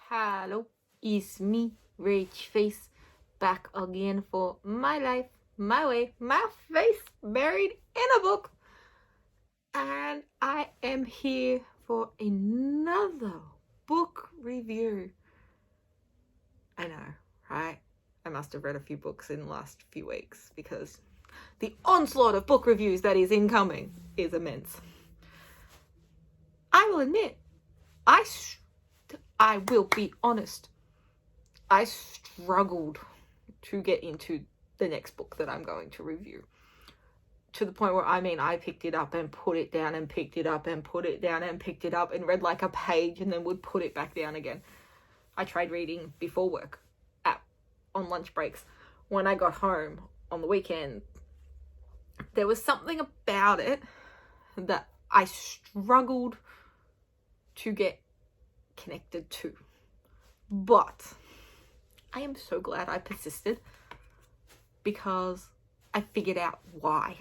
Hello, it's me, Rich Face, back again for my life, my way, my face buried in a book. And I am here for another book review. I know, right? I must have read a few books in the last few weeks because the onslaught of book reviews that is incoming is immense. I will admit, I will be honest, I struggled to get into the next book that I'm going to review. To the point where, I picked it up and put it down and picked it up and put it down and picked it up and read like a page and then would put it back down again. I tried reading before work, on lunch breaks. When I got home on the weekend, there was something about it that I struggled to get connected to. But I am so glad I persisted because I figured out why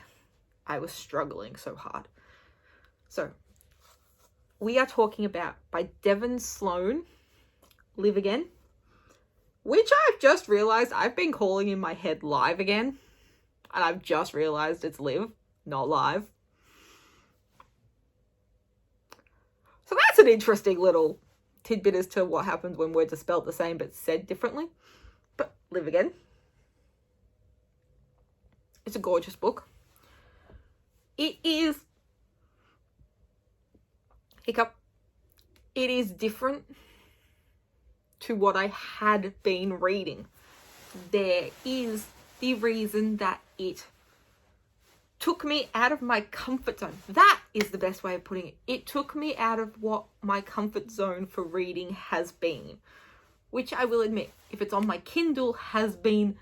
I was struggling so hard. So, we are talking about, by Devin Sloane, Live Again, which I've just realized I've been calling in my head Live Again, and I've just realized it's Live, not Live. So that's an interesting little tidbit as to what happens when words are spelled the same but said differently. But Live Again. It's a gorgeous book. It is It is different to what I had been reading. There is the reason that it took me out of my comfort zone. That is the best way of putting it. It took me out of what my comfort zone for reading has been, which I will admit, if it's on my Kindle, has been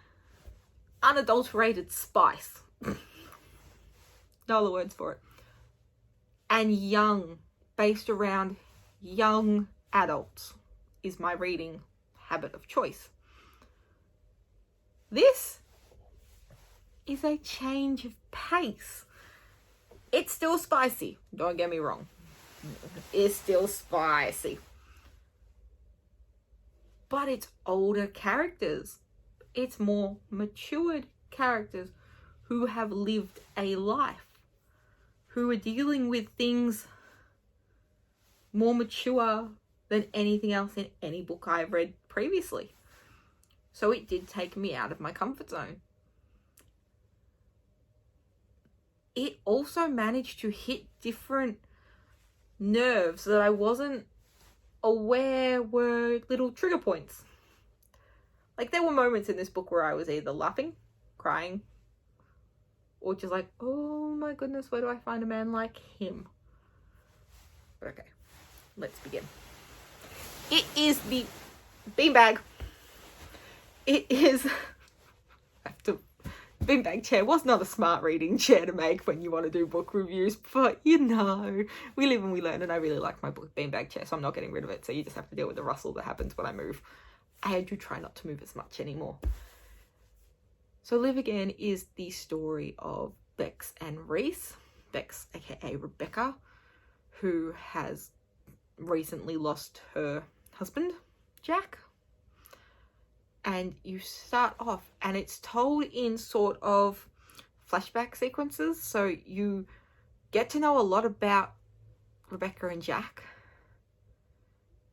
unadulterated spice. No other words for it. And young, based around young adults, is my reading habit of choice. This is a change of pace. It's still spicy, don't get me wrong. It's still spicy. But it's older characters. It's more matured characters who have lived a life, who are dealing with things more mature than anything else in any book I've read previously. So it did take me out of my comfort zone. It also managed to hit different nerves that I wasn't aware were little trigger points. Like, there were moments in this book where I was either laughing, crying, or just like, oh my goodness, where do I find a man like him? But okay, let's begin. It is the beanbag. It is... Beanbag chair was not a smart reading chair to make when you want to do book reviews, but we live and we learn, and I really like my book beanbag chair, so I'm not getting rid of it, so you just have to deal with the rustle that happens when I move. I do try not to move as much anymore. So Live Again is the story of Bex and Rhys. Bex, aka Rebecca, who has recently lost her husband, Jack. And you start off, and it's told in sort of flashback sequences, so you get to know a lot about Rebecca and Jack.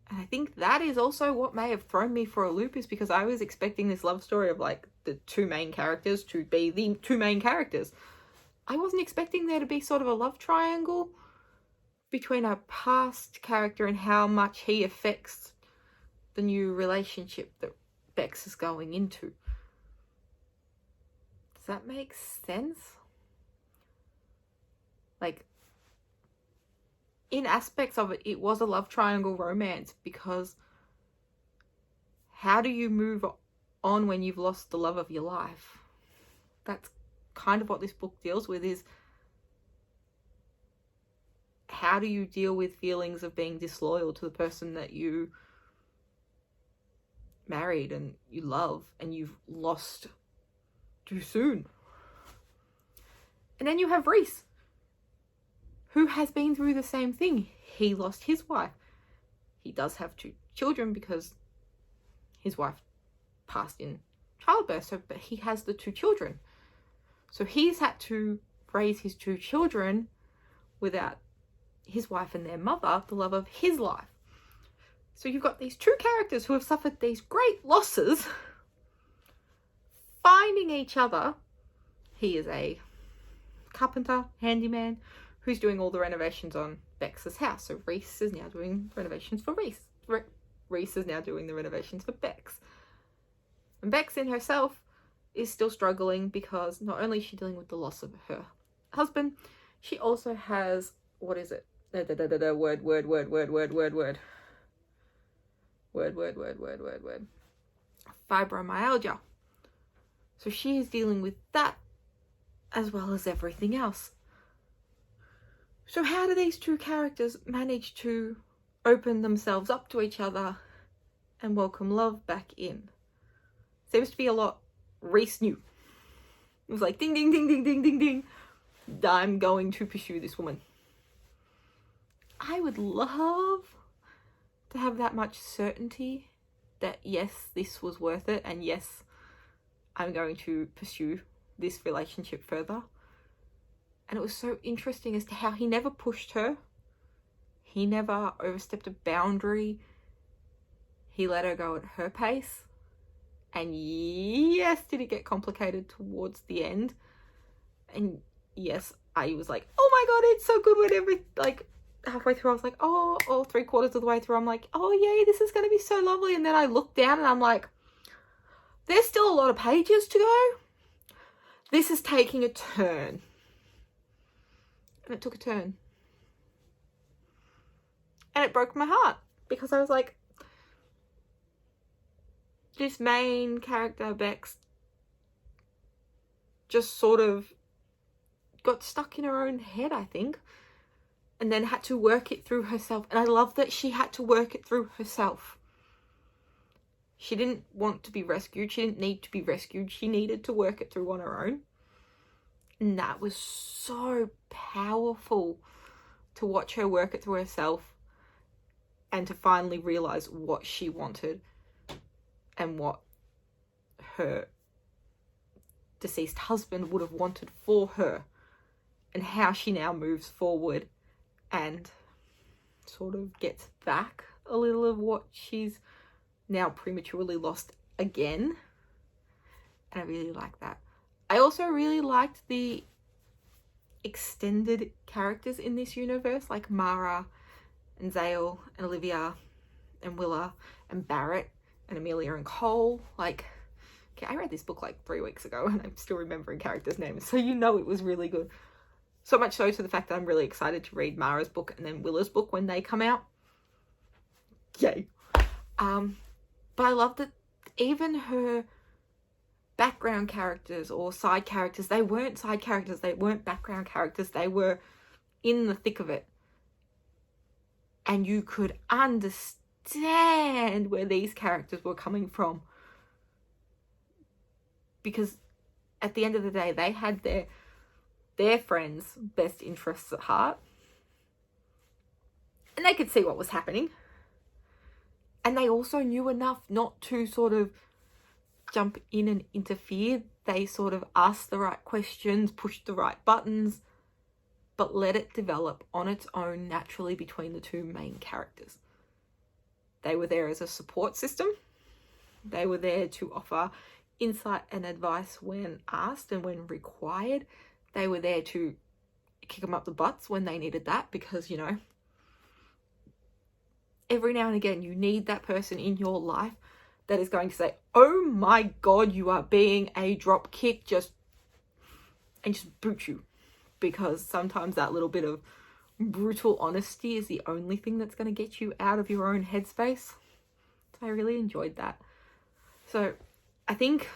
And I think that is also what may have thrown me for a loop, is because I was expecting this love story of like the two main characters to be the two main characters. I wasn't expecting there to be sort of a love triangle between a past character and how much he affects the new relationship that Bex is going into. Does that make sense? Like, in aspects of it, it was a love triangle romance, because how do you move on when you've lost the love of your life? That's kind of what this book deals with, is how do you deal with feelings of being disloyal to the person that you married and you love and you've lost too soon. And then you have Rhys, who has been through the same thing. He lost his wife. He does have 2 children because his wife passed in childbirth, but he has the 2 children. So he's had to raise his 2 children without his wife and their mother, the love of his life. So you've got these 2 characters who have suffered these great losses, finding each other. He is a carpenter, handyman, who's doing all the renovations on Bex's house. So Rhys is now doing renovations for Rhys. Rhys is now doing the renovations for Bex. And Bex in herself is still struggling because not only is she dealing with the loss of her husband, she also has, what is it? Fibromyalgia. So she is dealing with that as well as everything else. So how do these 2 characters manage to open themselves up to each other and welcome love back in? Seems to be a lot Rhys knew. It was like, ding, ding, ding, ding, ding, ding, ding. I'm going to pursue this woman. I would love to have that much certainty that yes, this was worth it, and yes, I'm going to pursue this relationship further. And it was so interesting as to how he never pushed her. He never overstepped a boundary. He let her go at her pace. And yes, did it get complicated towards the end. And yes, I was like, oh my god, it's so good when halfway through I was like, oh, or 3/4 of the way through I'm like, oh yay, this is going to be so lovely. And then I looked down and I'm like, there's still a lot of pages to go. This is taking a turn. And it took a turn. And it broke my heart because I was like, this main character, Bex, just sort of got stuck in her own head, I think, and then had to work it through herself. And I love that she had to work it through herself. She didn't want to be rescued. She didn't need to be rescued. She needed to work it through on her own. And that was so powerful to watch her work it through herself and to finally realize what she wanted and what her deceased husband would have wanted for her, and how she now moves forward and sort of gets back a little of what she's now prematurely lost again. And I really like that. I also really liked the extended characters in this universe, like Mara and Zale and Olivia and Willa and Barrett and Amelia and Cole. Like, okay, I read this book like 3 weeks ago and I'm still remembering characters' names, so you know it was really good. So much so to the fact that I'm really excited to read Mara's book and then Willa's book when they come out. Yay. But I love that even her background characters or side characters, they weren't side characters, they weren't background characters, they were in the thick of it. And you could understand where these characters were coming from. Because at the end of the day, they had their friends' best interests at heart. And they could see what was happening. And they also knew enough not to sort of jump in and interfere. They sort of asked the right questions, pushed the right buttons, but let it develop on its own naturally between the 2 main characters. They were there as a support system. They were there to offer insight and advice when asked and when required. They were there to kick them up the butts when they needed that, because, you know, every now and again you need that person in your life that is going to say, oh my god, you are being a drop kick, and just boot you. Because sometimes that little bit of brutal honesty is the only thing that's going to get you out of your own headspace. So I really enjoyed that. So I think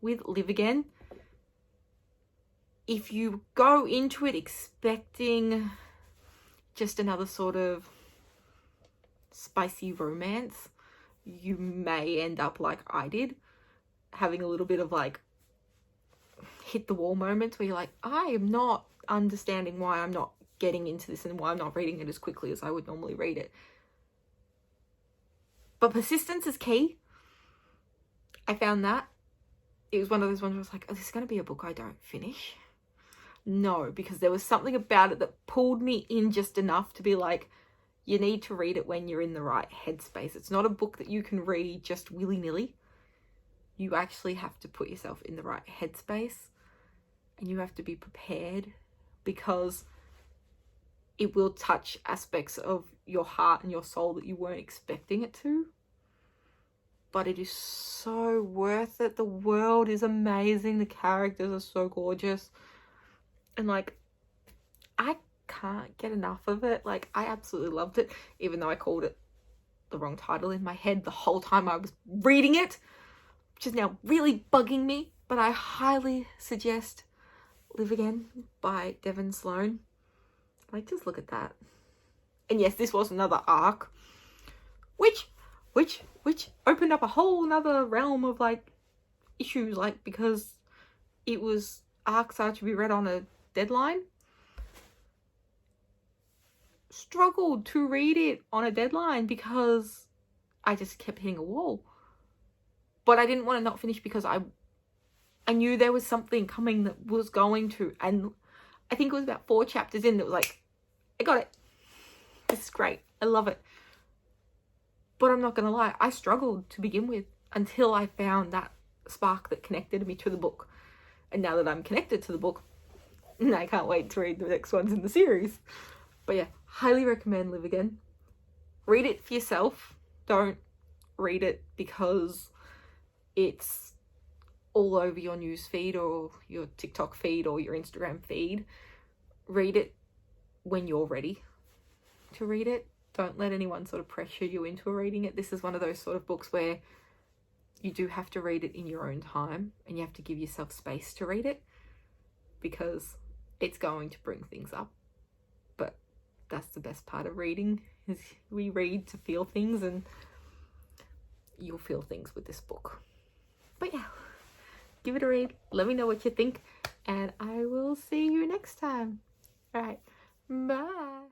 with Live Again, if you go into it expecting just another sort of spicy romance, you may end up like I did, having a little bit of like hit the wall moments where you're like, I am not understanding why I'm not getting into this and why I'm not reading it as quickly as I would normally read it. But persistence is key. I found that it was one of those ones where I was like, oh, this is going to be a book I don't finish. No, because there was something about it that pulled me in just enough to be like, you need to read it when you're in the right headspace. It's not a book that you can read just willy-nilly. You actually have to put yourself in the right headspace, and you have to be prepared, because it will touch aspects of your heart and your soul that you weren't expecting it to. But it is so worth it. The world is amazing. The characters are so gorgeous. And like, I can't get enough of it. Like, I absolutely loved it, even though I called it the wrong title in my head the whole time I was reading it, which is now really bugging me. But I highly suggest Live Again by Devin Sloane. Like, just look at that. And yes, this was another arc, which opened up a whole nother realm of like issues, like, because it was arcs are to be read on a deadline. Struggled to read it on a deadline because I just kept hitting a wall. But I didn't want to not finish because I knew there was something coming that was going to, and I think it was about 4 chapters in that was like, I got it. This is great. I love it. But I'm not going to lie, I struggled to begin with until I found that spark that connected me to the book. And now that I'm connected to the book, I can't wait to read the next ones in the series. But yeah, highly recommend Live Again. Read it for yourself. Don't read it because it's all over your news feed or your TikTok feed or your Instagram feed. Read it when you're ready to read it. Don't let anyone sort of pressure you into reading it. This is one of those sort of books where you do have to read it in your own time, and you have to give yourself space to read it, because it's going to bring things up. But that's the best part of reading, is we read to feel things, and you'll feel things with this book. But yeah, give it a read. Let me know what you think, and I will see you next time. All right, bye.